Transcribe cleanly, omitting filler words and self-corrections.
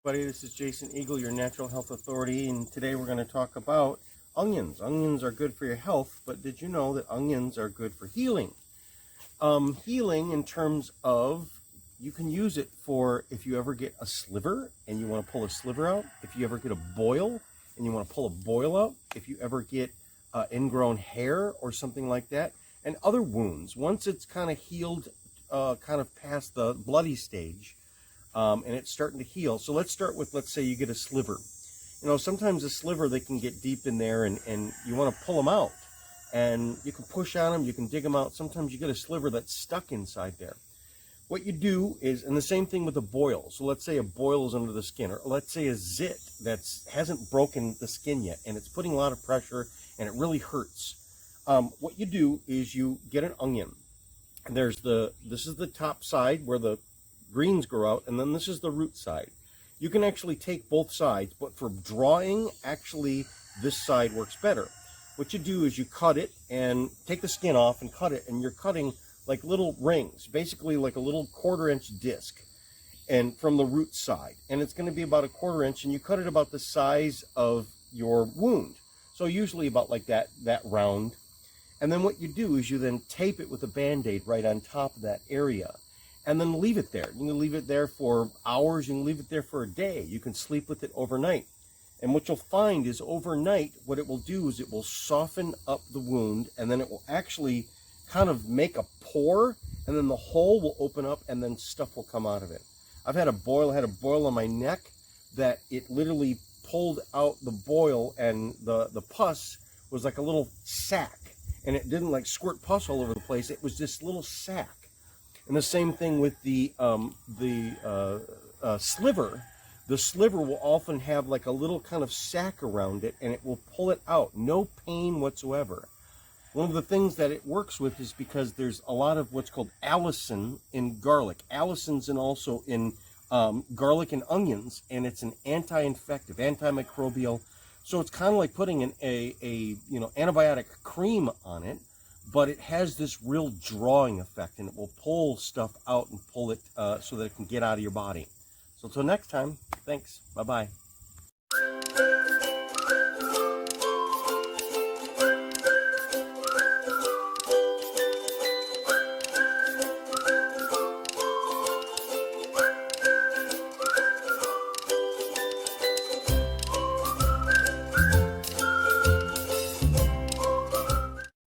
everybody, this is Jason Eagle, your natural health authority, and today we're going to talk about onions. Onions are good for your health, but did you know that onions are good for healing? Healing in terms of, you can use it for if you ever get a sliver and you want to pull a sliver out, if you ever get a boil and you want to pull a boil out, if you ever get ingrown hair or something like that, and other wounds. Once it's kind of healed, kind of past the bloody stage, and it's starting to heal. So let's start with, let's say you get a sliver. You know, sometimes a sliver, they can get deep in there and you want to pull them out. And you can push on them, you can dig them out. Sometimes you get a sliver that's stuck inside there. What you do is, and the same thing with a boil. So let's say a boil is under the skin, or let's say a zit that hasn't broken the skin yet, and it's putting a lot of pressure and it really hurts. What you do is you get an onion. And this is the top side where the greens grow out, and then this is the root side. You can actually take both sides, but for drawing, actually this side works better. What you do is you cut it and take the skin off and cut it, and you're cutting like little rings, basically like a little 1/4 inch disc, and from the root side. And it's going to be about a 1/4 inch, and you cut it about the size of your wound. So usually about like that round. And then what you do is you then tape it with a Band-Aid right on top of that area, and then leave it there. You can leave it there for hours, you can leave it there for a day. You can sleep with it overnight. And what you'll find is overnight, what it will do is it will soften up the wound, and then it will actually kind of make a pore, and then the hole will open up, and then stuff will come out of it. I had a boil on my neck that it literally pulled out the boil, and the pus was like a little sack, and it didn't like squirt pus all over the place. It was this little sack. And the same thing with the sliver. The sliver will often have like a little kind of sack around it, and it will pull it out. No pain whatsoever. One of the things that it works with is because there's a lot of what's called allicin in garlic. Allicin's and also in garlic and onions, and it's an anti-infective, antimicrobial. So it's kind of like putting a antibiotic cream on it, but it has this real drawing effect, and it will pull stuff out and pull it so that it can get out of your body. So until next time, thanks. Bye-bye.